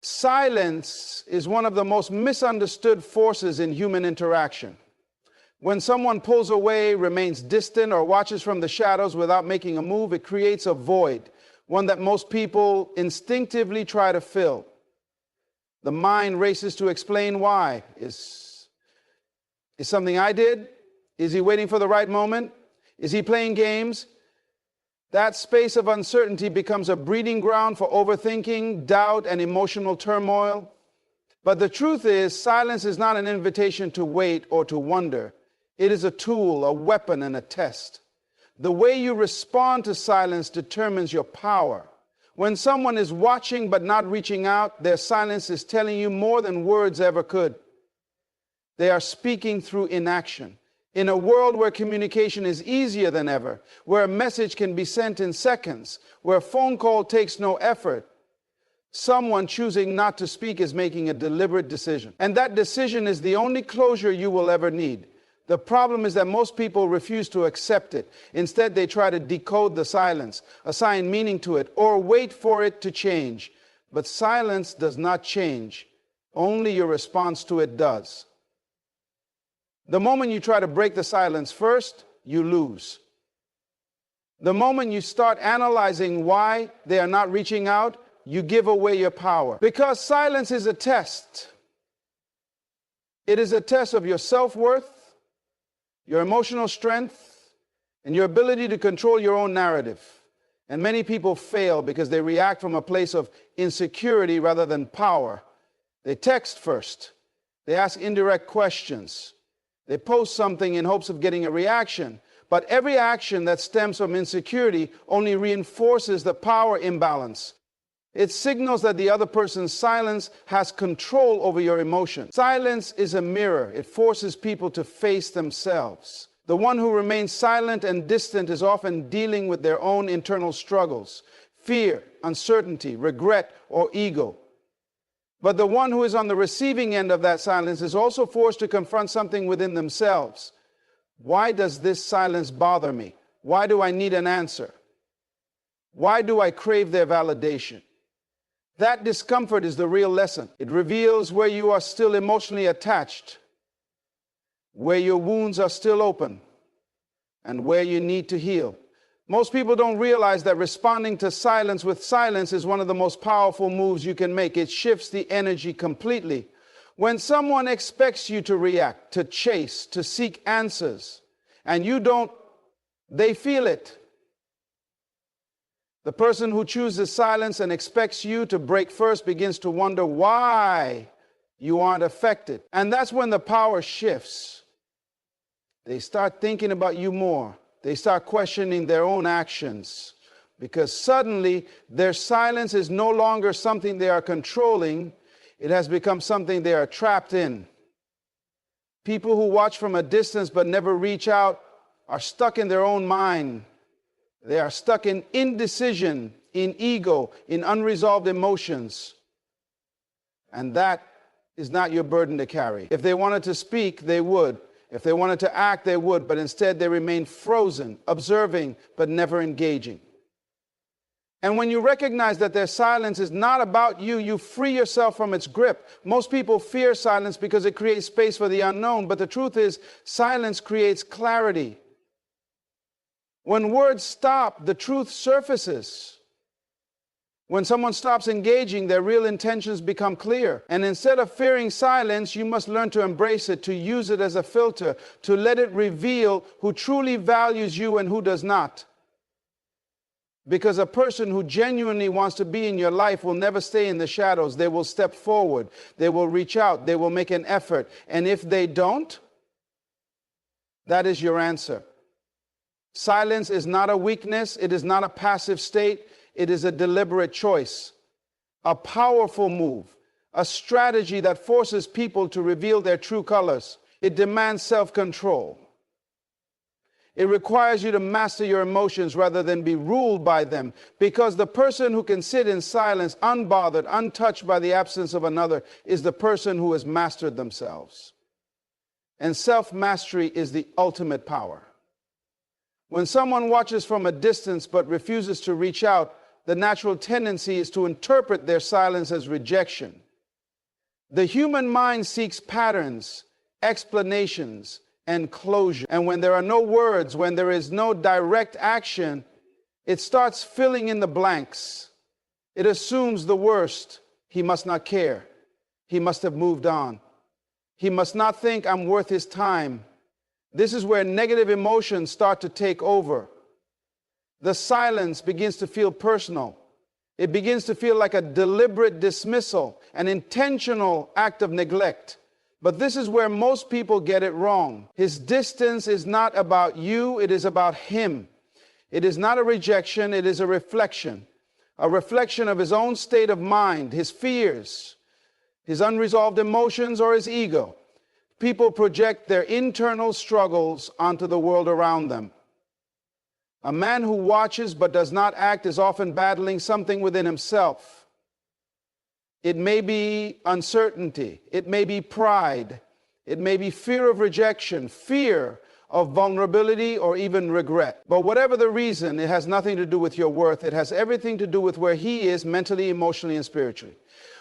Silence is one of the most misunderstood forces in human interaction. When someone pulls away, remains distant, or watches from the shadows without making a move, it creates a void, one that most people instinctively try to fill. The mind races to explain why. Is something I did? Is he waiting for the right moment? Is he playing games? That space of uncertainty becomes a breeding ground for overthinking, doubt, and emotional turmoil. But the truth is, silence is not an invitation to wait or to wonder. It is a tool, a weapon, and a test. The way you respond to silence determines your power. When someone is watching but not reaching out, their silence is telling you more than words ever could. They are speaking through inaction. In a world where communication is easier than ever, where a message can be sent in seconds, where a phone call takes no effort, someone choosing not to speak is making a deliberate decision. And that decision is the only closure you will ever need. The problem is that most people refuse to accept it. Instead, they try to decode the silence, assign meaning to it, or wait for it to change. But silence does not change. Only your response to it does. The moment you try to break the silence first, you lose. The moment you start analyzing why they are not reaching out, you give away your power. Because silence is a test. It is a test of your self-worth, your emotional strength, and your ability to control your own narrative. And many people fail because they react from a place of insecurity rather than power. They text first. They ask indirect questions. They post something in hopes of getting a reaction. But every action that stems from insecurity only reinforces the power imbalance. It signals that the other person's silence has control over your emotions. Silence is a mirror. It forces people to face themselves. The one who remains silent and distant is often dealing with their own internal struggles, fear, uncertainty, regret, or ego. But the one who is on the receiving end of that silence is also forced to confront something within themselves. Why does this silence bother me? Why do I need an answer? Why do I crave their validation? That discomfort is the real lesson. It reveals where you are still emotionally attached, where your wounds are still open, and where you need to heal. Most people don't realize that responding to silence with silence is one of the most powerful moves you can make. It shifts the energy completely. When someone expects you to react, to chase, to seek answers, and you don't, they feel it. The person who chooses silence and expects you to break first begins to wonder why you aren't affected. And that's when the power shifts. They start thinking about you more. They start questioning their own actions, because suddenly their silence is no longer something they are controlling. It has become something they are trapped in. People who watch from a distance but never reach out are stuck in their own mind. They are stuck in indecision, in ego, in unresolved emotions. And that is not your burden to carry. If they wanted to speak, they would. If they wanted to act, they would, but instead they remain frozen, observing, but never engaging. And when you recognize that their silence is not about you, you free yourself from its grip. Most people fear silence because it creates space for the unknown, but the truth is, silence creates clarity. When words stop, the truth surfaces. When someone stops engaging, their real intentions become clear. And instead of fearing silence, you must learn to embrace it, to use it as a filter, to let it reveal who truly values you and who does not. Because a person who genuinely wants to be in your life will never stay in the shadows. They will step forward. They will reach out. They will make an effort. And if they don't, that is your answer. Silence is not a weakness. It is not a passive state. It is a deliberate choice, a powerful move, a strategy that forces people to reveal their true colors. It demands self-control. It requires you to master your emotions rather than be ruled by them, because the person who can sit in silence, unbothered, untouched by the absence of another, is the person who has mastered themselves. And self-mastery is the ultimate power. When someone watches from a distance but refuses to reach out, the natural tendency is to interpret their silence as rejection. The human mind seeks patterns, explanations, and closure. And when there are no words, when there is no direct action, it starts filling in the blanks. It assumes the worst. He must not care. He must have moved on. He must not think I'm worth his time. This is where negative emotions start to take over. The silence begins to feel personal. It begins to feel like a deliberate dismissal, an intentional act of neglect. But this is where most people get it wrong. His distance is not about you, it is about him. It is not a rejection, it is a reflection of his own state of mind, his fears, his unresolved emotions, or his ego. People project their internal struggles onto the world around them. A man who watches but does not act is often battling something within himself. It may be uncertainty, it may be pride, it may be fear of rejection, fear of vulnerability, or even regret. But whatever the reason, it has nothing to do with your worth. It has everything to do with where he is mentally, emotionally, and spiritually.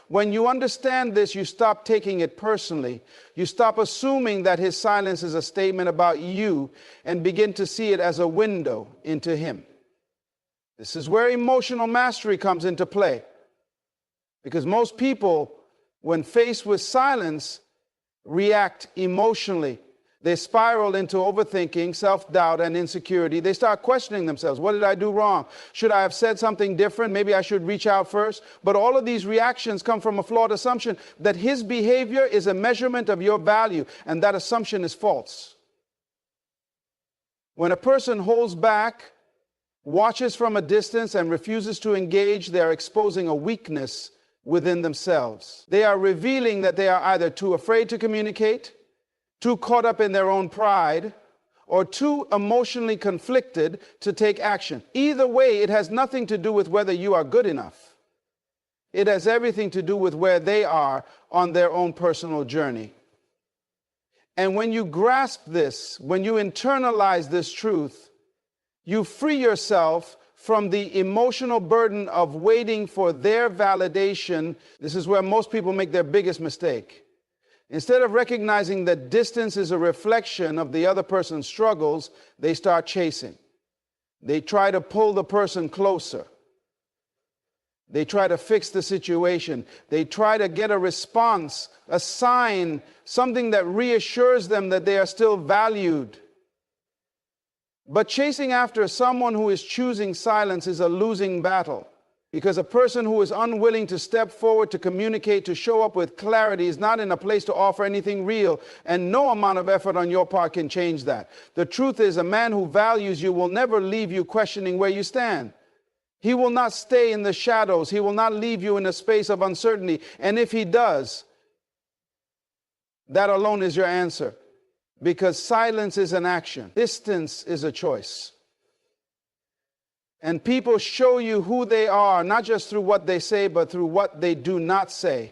When you understand this, you stop taking it personally. You stop assuming that his silence is a statement about you and begin to see it as a window into him. This is where emotional mastery comes into play. Because most people, when faced with silence, react emotionally. They spiral into overthinking, self-doubt, and insecurity. They start questioning themselves. What did I do wrong? Should I have said something different? Maybe I should reach out first. But all of these reactions come from a flawed assumption that his behavior is a measurement of your value, and that assumption is false. When a person holds back, watches from a distance, and refuses to engage, they are exposing a weakness within themselves. They are revealing that they are either too afraid to communicate, too caught up in their own pride, or too emotionally conflicted to take action. Either way, it has nothing to do with whether you are good enough. It has everything to do with where they are on their own personal journey. And when you grasp this, when you internalize this truth, you free yourself from the emotional burden of waiting for their validation. This is where most people make their biggest mistake. Instead of recognizing that distance is a reflection of the other person's struggles, they start chasing. They try to pull the person closer. They try to fix the situation. They try to get a response, a sign, something that reassures them that they are still valued. But chasing after someone who is choosing silence is a losing battle. Because a person who is unwilling to step forward, to communicate, to show up with clarity is not in a place to offer anything real, and no amount of effort on your part can change that. The truth is, a man who values you will never leave you questioning where you stand. He will not stay in the shadows. He will not leave you in a space of uncertainty. And if he does, that alone is your answer. Because silence is an action. Distance is a choice. And people show you who they are, not just through what they say, but through what they do not say,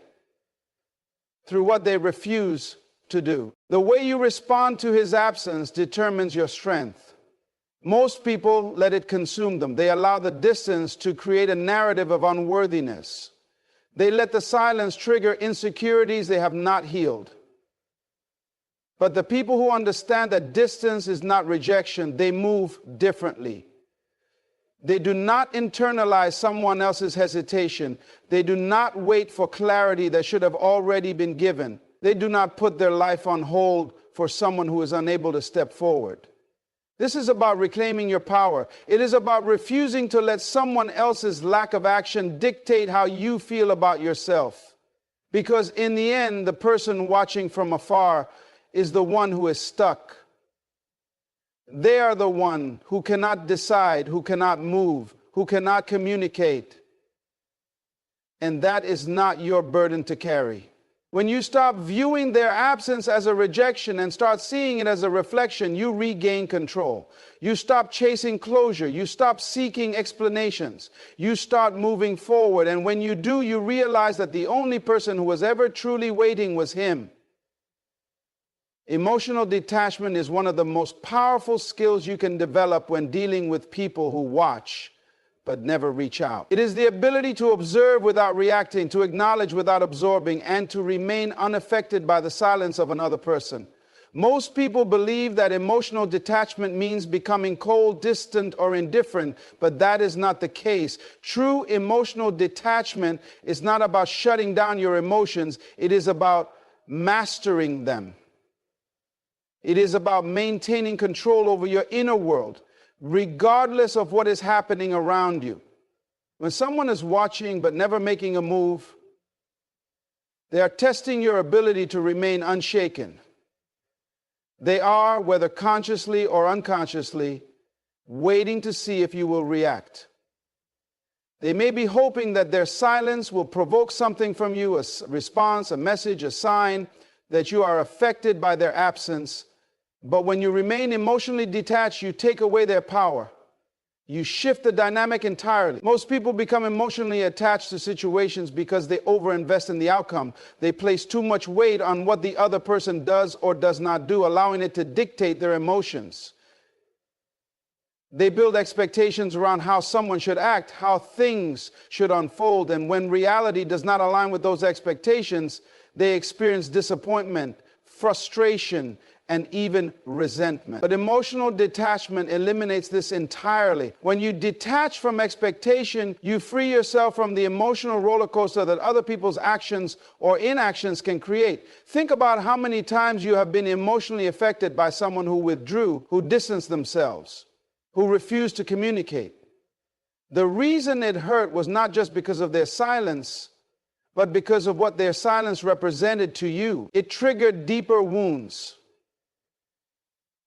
through what they refuse to do. The way you respond to his absence determines your strength. Most people let it consume them. They allow the distance to create a narrative of unworthiness. They let the silence trigger insecurities they have not healed. But the people who understand that distance is not rejection, they move differently. They do not internalize someone else's hesitation. They do not wait for clarity that should have already been given. They do not put their life on hold for someone who is unable to step forward. This is about reclaiming your power. It is about refusing to let someone else's lack of action dictate how you feel about yourself. Because in the end, the person watching from afar is the one who is stuck. They are the one who cannot decide, who cannot move, who cannot communicate. And that is not your burden to carry. When you stop viewing their absence as a rejection and start seeing it as a reflection, you regain control. You stop chasing closure. You stop seeking explanations. You start moving forward. And when you do, you realize that the only person who was ever truly waiting was him. Emotional detachment is one of the most powerful skills you can develop when dealing with people who watch but never reach out. It is the ability to observe without reacting, to acknowledge without absorbing, and to remain unaffected by the silence of another person. Most people believe that emotional detachment means becoming cold, distant, or indifferent, but that is not the case. True emotional detachment is not about shutting down your emotions. It is about mastering them. It is about maintaining control over your inner world, regardless of what is happening around you. When someone is watching but never making a move, they are testing your ability to remain unshaken. They are, whether consciously or unconsciously, waiting to see if you will react. They may be hoping that their silence will provoke something from you, a response, a message, a sign that you are affected by their absence. But when you remain emotionally detached, you take away their power. You shift the dynamic entirely. Most people become emotionally attached to situations because they overinvest in the outcome. They place too much weight on what the other person does or does not do, allowing it to dictate their emotions. They build expectations around how someone should act, how things should unfold, and when reality does not align with those expectations, they experience disappointment, frustration, and even resentment. But emotional detachment eliminates this entirely. When you detach from expectation, you free yourself from the emotional roller coaster that other people's actions or inactions can create. Think about how many times you have been emotionally affected by someone who withdrew, who distanced themselves, who refused to communicate. The reason it hurt was not just because of their silence, but because of what their silence represented to you. It triggered deeper wounds.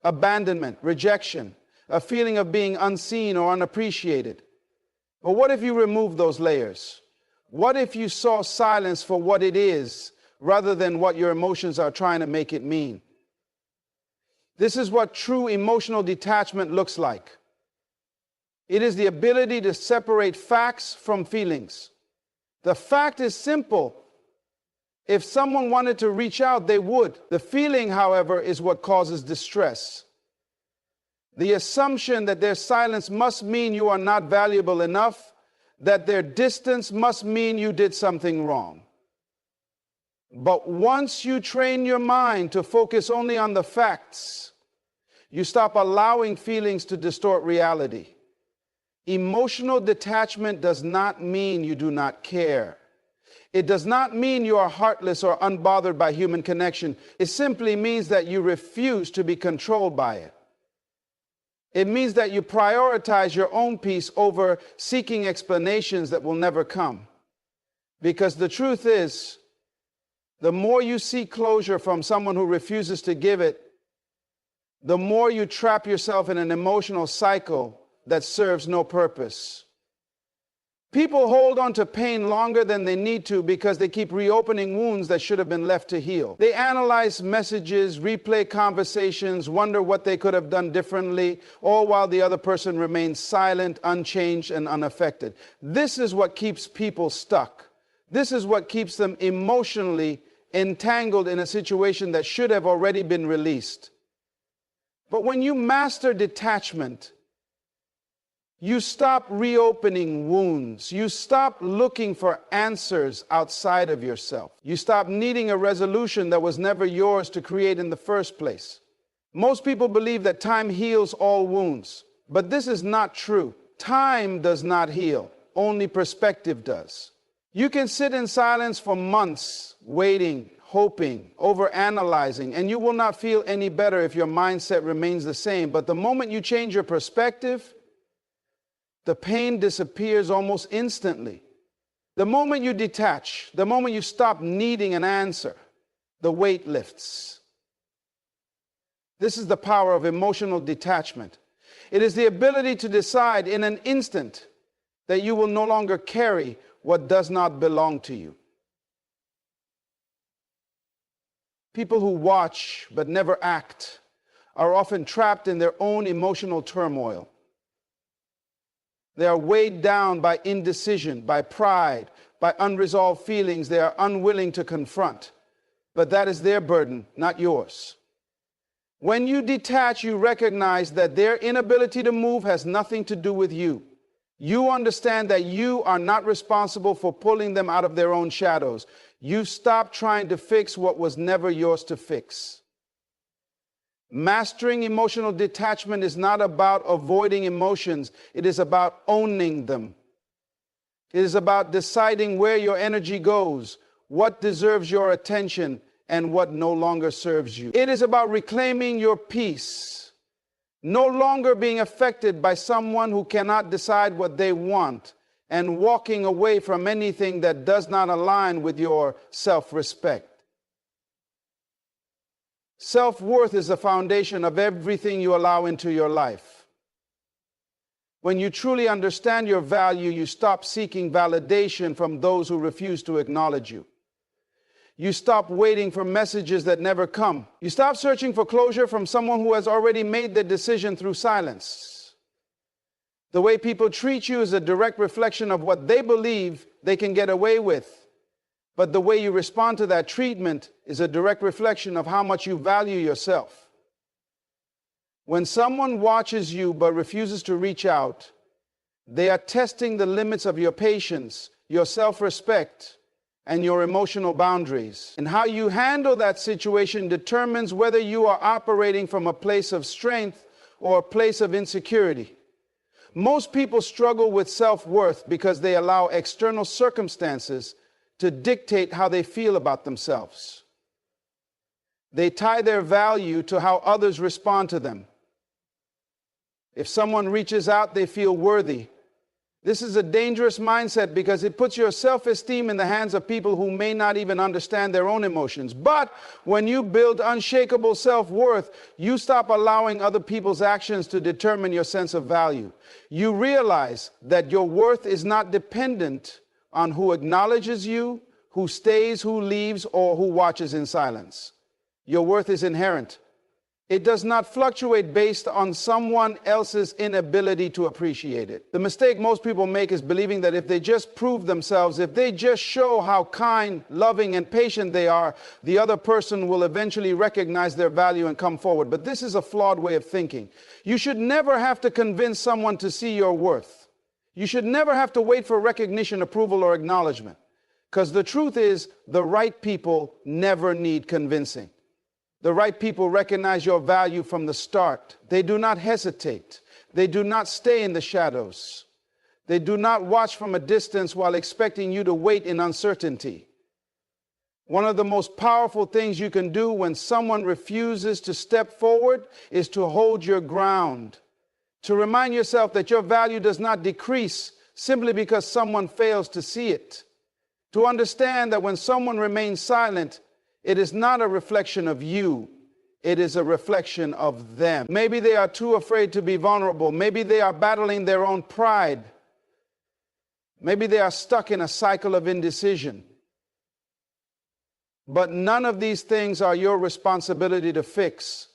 Abandonment, rejection, a feeling of being unseen or unappreciated. But what if you remove those layers? What if you saw silence for what it is rather than what your emotions are trying to make it mean? This is what true emotional detachment looks like. It is the ability to separate facts from feelings. The fact is simple. If someone wanted to reach out, they would. The feeling, however, is what causes distress. The assumption that their silence must mean you are not valuable enough, that their distance must mean you did something wrong. But once you train your mind to focus only on the facts, you stop allowing feelings to distort reality. Emotional detachment does not mean you do not care. It does not mean you are heartless or unbothered by human connection. It simply means that you refuse to be controlled by it. It means that you prioritize your own peace over seeking explanations that will never come. Because the truth is, the more you seek closure from someone who refuses to give it, the more you trap yourself in an emotional cycle that serves no purpose. People hold on to pain longer than they need to because they keep reopening wounds that should have been left to heal. They analyze messages, replay conversations, wonder what they could have done differently, all while the other person remains silent, unchanged, and unaffected. This is what keeps people stuck. This is what keeps them emotionally entangled in a situation that should have already been released. But when you master detachment, you stop reopening wounds. You stop looking for answers outside of yourself. You stop needing a resolution that was never yours to create in the first place. Most people believe that time heals all wounds, but this is not true. Time does not heal. Only perspective does. You can sit in silence for months, waiting, hoping, overanalyzing, and you will not feel any better if your mindset remains the same. But the moment you change your perspective, the pain disappears almost instantly. The moment you detach, the moment you stop needing an answer, the weight lifts. This is the power of emotional detachment. It is the ability to decide in an instant that you will no longer carry what does not belong to you. People who watch but never act are often trapped in their own emotional turmoil. They are weighed down by indecision, by pride, by unresolved feelings they are unwilling to confront. But that is their burden, not yours. When you detach, you recognize that their inability to move has nothing to do with you. You understand that you are not responsible for pulling them out of their own shadows. You stop trying to fix what was never yours to fix. Mastering emotional detachment is not about avoiding emotions. It is about owning them. It is about deciding where your energy goes, what deserves your attention, and what no longer serves you. It is about reclaiming your peace, no longer being affected by someone who cannot decide what they want, and walking away from anything that does not align with your self-respect. Self-worth is the foundation of everything you allow into your life. When you truly understand your value, you stop seeking validation from those who refuse to acknowledge you. You stop waiting for messages that never come. You stop searching for closure from someone who has already made the decision through silence. The way people treat you is a direct reflection of what they believe they can get away with. But the way you respond to that treatment is a direct reflection of how much you value yourself. When someone watches you but refuses to reach out, they are testing the limits of your patience, your self-respect, and your emotional boundaries. And how you handle that situation determines whether you are operating from a place of strength or a place of insecurity. Most people struggle with self-worth because they allow external circumstances to dictate how they feel about themselves. They tie their value to how others respond to them. If someone reaches out, they feel worthy. This is a dangerous mindset because it puts your self-esteem in the hands of people who may not even understand their own emotions. But when you build unshakable self-worth, you stop allowing other people's actions to determine your sense of value. You realize that your worth is not dependent on who acknowledges you, who stays, who leaves, or who watches in silence. Your worth is inherent. It does not fluctuate based on someone else's inability to appreciate it. The mistake most people make is believing that if they just prove themselves, if they just show how kind, loving, and patient they are, the other person will eventually recognize their value and come forward. But this is a flawed way of thinking. You should never have to convince someone to see your worth. You should never have to wait for recognition, approval, or acknowledgement. Because the truth is, the right people never need convincing. The right people recognize your value from the start. They do not hesitate. They do not stay in the shadows. They do not watch from a distance while expecting you to wait in uncertainty. One of the most powerful things you can do when someone refuses to step forward is to hold your ground. To remind yourself that your value does not decrease simply because someone fails to see it. To understand that when someone remains silent, it is not a reflection of you. It is a reflection of them. Maybe they are too afraid to be vulnerable. Maybe they are battling their own pride. Maybe they are stuck in a cycle of indecision. But none of these things are your responsibility to fix.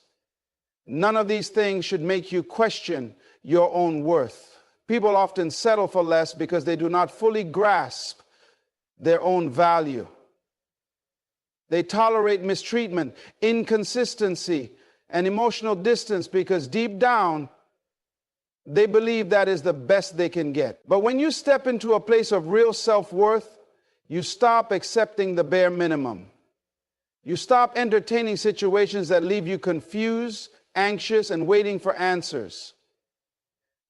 None of these things should make you question your own worth. People often settle for less because they do not fully grasp their own value. They tolerate mistreatment, inconsistency, and emotional distance because deep down, they believe that is the best they can get. But when you step into a place of real self-worth, you stop accepting the bare minimum. You stop entertaining situations that leave you confused, anxious, and waiting for answers.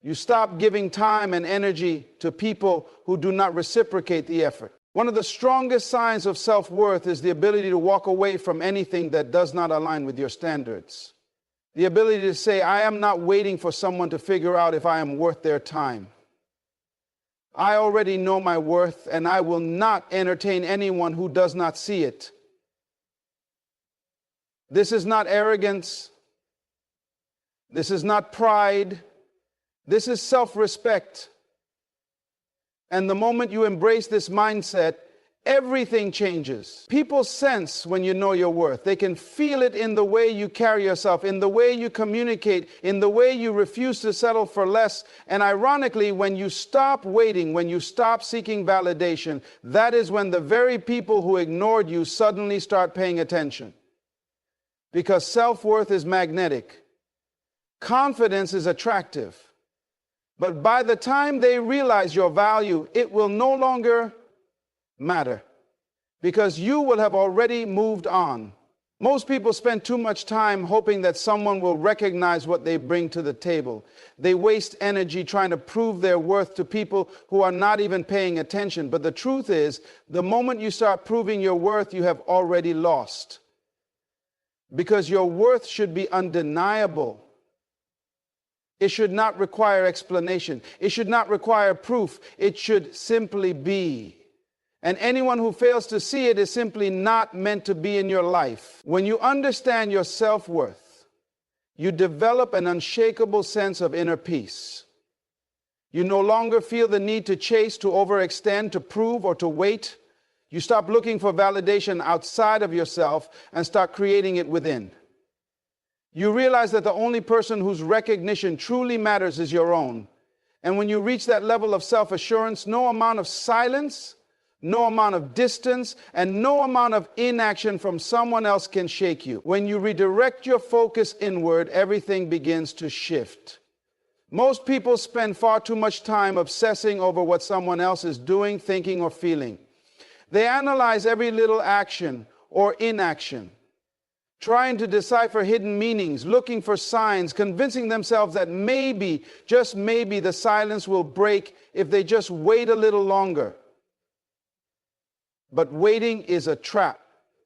You stop giving time and energy to people who do not reciprocate the effort. One of the strongest signs of self-worth is the ability to walk away from anything that does not align with your standards. The ability to say, I am not waiting for someone to figure out if I am worth their time. I already know my worth, and I will not entertain anyone who does not see it. This is not arrogance. This is not pride. This is self-respect. And the moment you embrace this mindset, everything changes. People sense when you know your worth. They can feel it in the way you carry yourself, in the way you communicate, in the way you refuse to settle for less. And ironically, when you stop waiting, when you stop seeking validation, that is when the very people who ignored you suddenly start paying attention. Because self-worth is magnetic. Confidence is attractive. But by the time they realize your value, it will no longer matter because you will have already moved on. Most people spend too much time hoping that someone will recognize what they bring to the table. They waste energy trying to prove their worth to people who are not even paying attention. But the truth is, the moment you start proving your worth, you have already lost. Because your worth should be undeniable. It should not require explanation. It should not require proof. It should simply be. And anyone who fails to see it is simply not meant to be in your life. When you understand your self-worth, you develop an unshakable sense of inner peace. You no longer feel the need to chase, to overextend, to prove, or to wait. You stop looking for validation outside of yourself and start creating it within. You realize that the only person whose recognition truly matters is your own. And when you reach that level of self-assurance, no amount of silence, no amount of distance, and no amount of inaction from someone else can shake you. When you redirect your focus inward, everything begins to shift. Most people spend far too much time obsessing over what someone else is doing, thinking, or feeling. They analyze every little action or inaction, trying to decipher hidden meanings, looking for signs, convincing themselves that maybe, just maybe, the silence will break if they just wait a little longer. But waiting is a trap.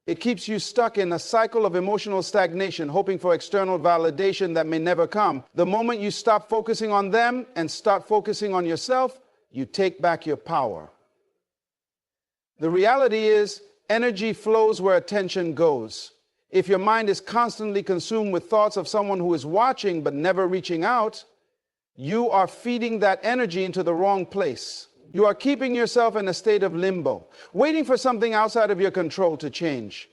It keeps you stuck in a cycle of emotional stagnation, hoping for external validation that may never come. The moment you stop focusing on them and start focusing on yourself, you take back your power. The reality is, energy flows where attention goes. If your mind is constantly consumed with thoughts of someone who is watching but never reaching out, you are feeding that energy into the wrong place. You are keeping yourself in a state of limbo, waiting for something outside of your control to change.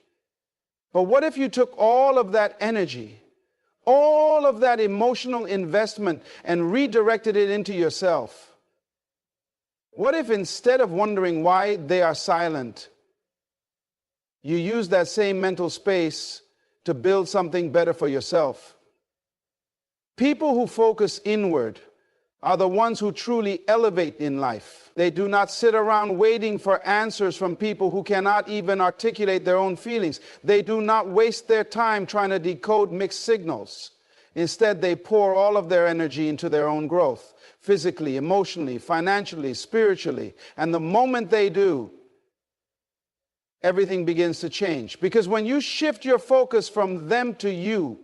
But what if you took all of that energy, all of that emotional investment, and redirected it into yourself? What if instead of wondering why they are silent, you use that same mental space to build something better for yourself? People who focus inward are the ones who truly elevate in life. They do not sit around waiting for answers from people who cannot even articulate their own feelings. They do not waste their time trying to decode mixed signals. Instead, they pour all of their energy into their own growth, physically, emotionally, financially, spiritually. And the moment they do, everything begins to change. Because when you shift your focus from them to you,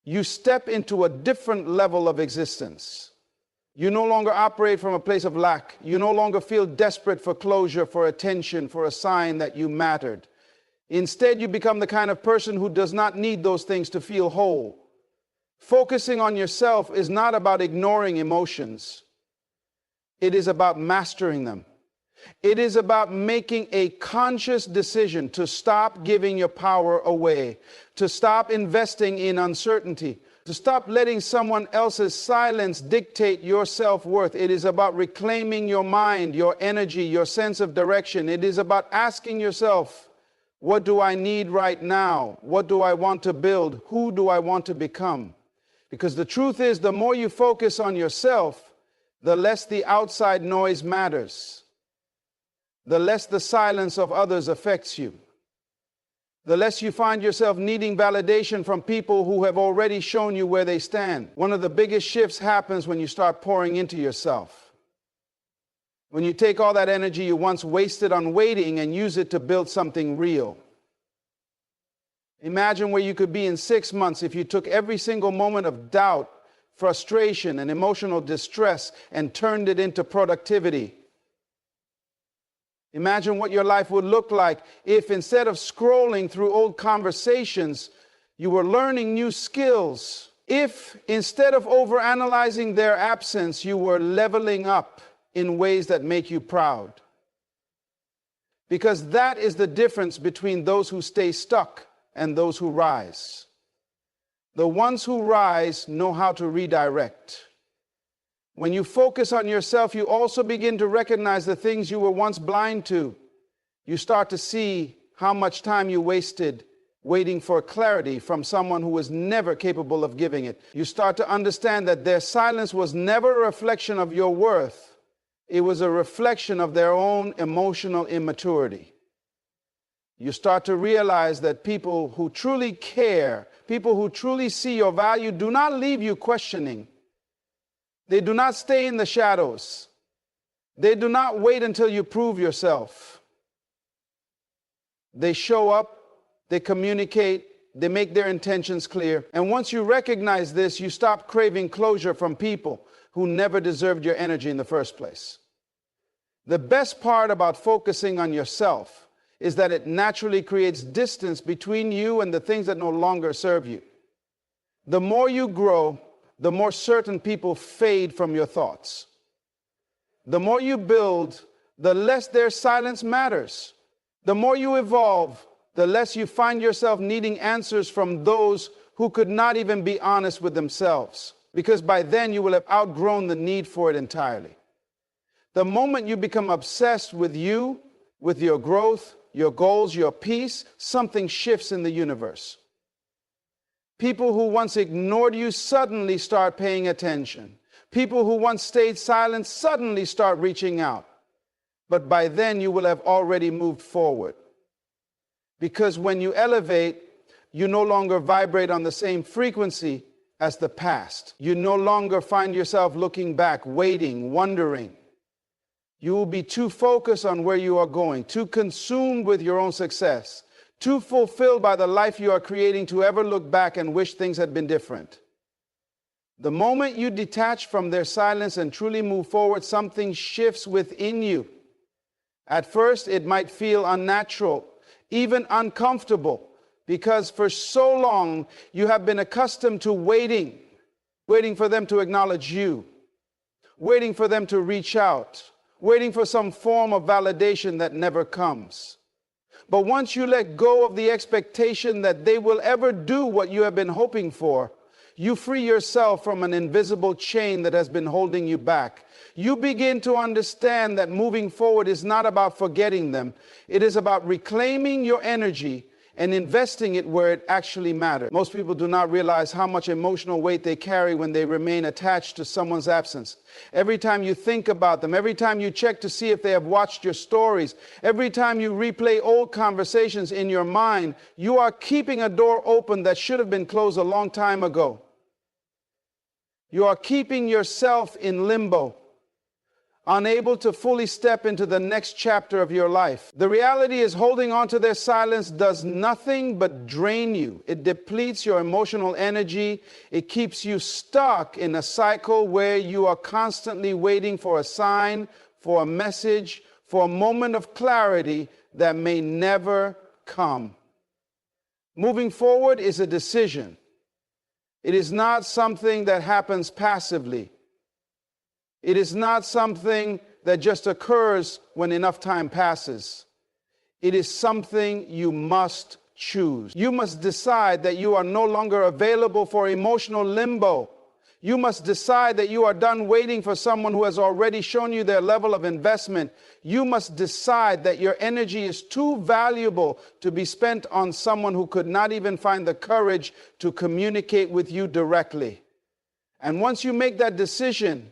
you step into a different level of existence. You no longer operate from a place of lack. You no longer feel desperate for closure, for attention, for a sign that you mattered. Instead, you become the kind of person who does not need those things to feel whole. Focusing on yourself is not about ignoring emotions. It is about mastering them. It is about making a conscious decision to stop giving your power away, to stop investing in uncertainty, to stop letting someone else's silence dictate your self-worth. It is about reclaiming your mind, your energy, your sense of direction. It is about asking yourself, what do I need right now? What do I want to build? Who do I want to become? Because the truth is, the more you focus on yourself, the less the outside noise matters. The less the silence of others affects you. The less you find yourself needing validation from people who have already shown you where they stand. One of the biggest shifts happens when you start pouring into yourself. When you take all that energy you once wasted on waiting and use it to build something real. Imagine where you could be in 6 months if you took every single moment of doubt, frustration, and emotional distress and turned it into productivity. Imagine what your life would look like if instead of scrolling through old conversations, you were learning new skills. If instead of overanalyzing their absence, you were leveling up in ways that make you proud. Because that is the difference between those who stay stuck and those who rise. The ones who rise know how to redirect. When you focus on yourself, you also begin to recognize the things you were once blind to. You start to see how much time you wasted waiting for clarity from someone who was never capable of giving it. You start to understand that their silence was never a reflection of your worth. It was a reflection of their own emotional immaturity. You start to realize that people who truly care, people who truly see your value, do not leave you questioning. They do not stay in the shadows. They do not wait until you prove yourself. They show up, they communicate, they make their intentions clear. And once you recognize this, you stop craving closure from people who never deserved your energy in the first place. The best part about focusing on yourself is that it naturally creates distance between you and the things that no longer serve you. The more you grow, the more certain people fade from your thoughts. The more you build, the less their silence matters. The more you evolve, the less you find yourself needing answers from those who could not even be honest with themselves, because by then you will have outgrown the need for it entirely. The moment you become obsessed with you, with your growth, your goals, your peace, something shifts in the universe. People who once ignored you suddenly start paying attention. People who once stayed silent suddenly start reaching out. But by then you will have already moved forward. Because when you elevate, you no longer vibrate on the same frequency as the past. You no longer find yourself looking back, waiting, wondering. You will be too focused on where you are going, too consumed with your own success, too fulfilled by the life you are creating to ever look back and wish things had been different. The moment you detach from their silence and truly move forward, something shifts within you. At first, it might feel unnatural, even uncomfortable, because for so long you have been accustomed to waiting for them to acknowledge you, waiting for them to reach out, waiting for some form of validation that never comes. But once you let go of the expectation that they will ever do what you have been hoping for, you free yourself from an invisible chain that has been holding you back. You begin to understand that moving forward is not about forgetting them. It is about reclaiming your energy and investing it where it actually matters. Most people do not realize how much emotional weight they carry when they remain attached to someone's absence. Every time you think about them, every time you check to see if they have watched your stories, every time you replay old conversations in your mind, you are keeping a door open that should have been closed a long time ago. You are keeping yourself in limbo, unable to fully step into the next chapter of your life. The reality is, holding on to their silence does nothing but drain you. It depletes your emotional energy. It keeps you stuck in a cycle where you are constantly waiting for a sign, for a message, for a moment of clarity that may never come. Moving forward is a decision. It is not something that happens passively. It is not something that just occurs when enough time passes. It is something you must choose. You must decide that you are no longer available for emotional limbo. You must decide that you are done waiting for someone who has already shown you their level of investment. You must decide that your energy is too valuable to be spent on someone who could not even find the courage to communicate with you directly. And once you make that decision,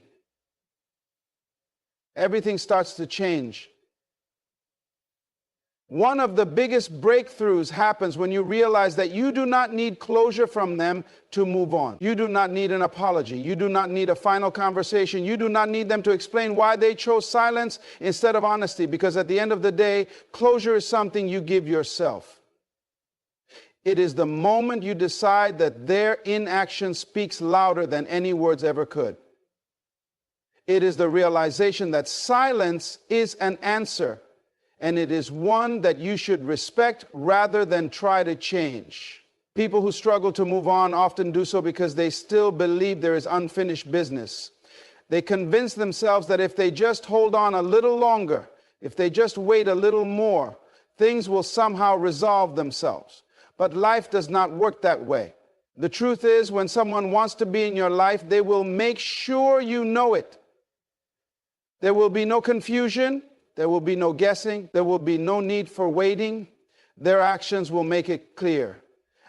everything starts to change. One of the biggest breakthroughs happens when you realize that you do not need closure from them to move on. You do not need an apology. You do not need a final conversation. You do not need them to explain why they chose silence instead of honesty, because at the end of the day, closure is something you give yourself. It is the moment you decide that their inaction speaks louder than any words ever could. It is the realization that silence is an answer, and it is one that you should respect rather than try to change. People who struggle to move on often do so because they still believe there is unfinished business. They convince themselves that if they just hold on a little longer, if they just wait a little more, things will somehow resolve themselves. But life does not work that way. The truth is, when someone wants to be in your life, they will make sure you know it. There will be no confusion. There will be no guessing. There will be no need for waiting. their actions will make it clear.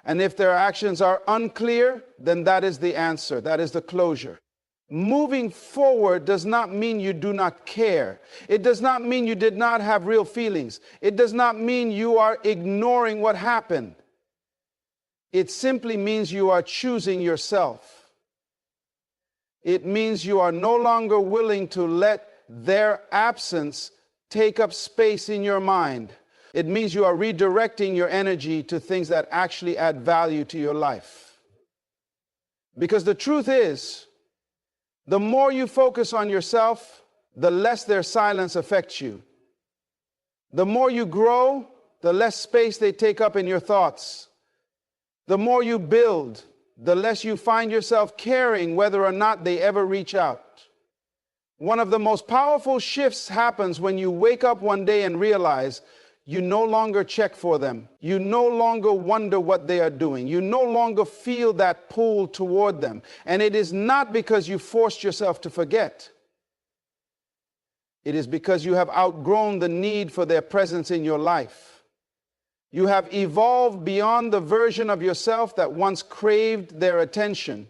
And if their actions are unclear, then that is the answer. That is the closure. Moving forward does not mean you do not care. It does not mean you did not have real feelings. It does not mean you are ignoring what happened. It simply means you are choosing yourself. It means you are no longer willing to let their absence take up space in your mind. It means you are redirecting your energy to things that actually add value to your life. Because the truth is, the more you focus on yourself, the less their silence affects you. The more you grow, the less space they take up in your thoughts. The more you build, the less you find yourself caring whether or not they ever reach out. One of the most powerful shifts happens when you wake up one day and realize you no longer check for them. You no longer wonder what they are doing. You no longer feel that pull toward them. And it is not because you forced yourself to forget. It is because you have outgrown the need for their presence in your life. You have evolved beyond the version of yourself that once craved their attention.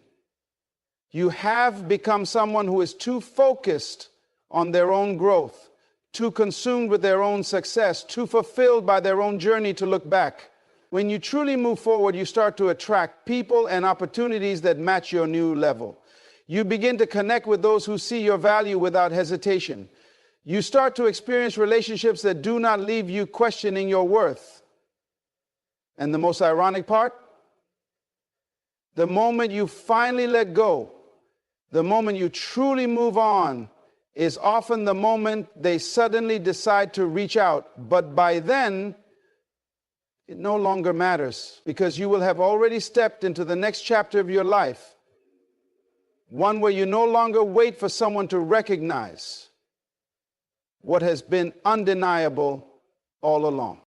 You have become someone who is too focused on their own growth, too consumed with their own success, too fulfilled by their own journey to look back. When you truly move forward, you start to attract people and opportunities that match your new level. You begin to connect with those who see your value without hesitation. You start to experience relationships that do not leave you questioning your worth. And the most ironic part? The moment you finally let go, the moment you truly move on, is often the moment they suddenly decide to reach out. But by then, it no longer matters, because you will have already stepped into the next chapter of your life, one where you no longer wait for someone to recognize what has been undeniable all along.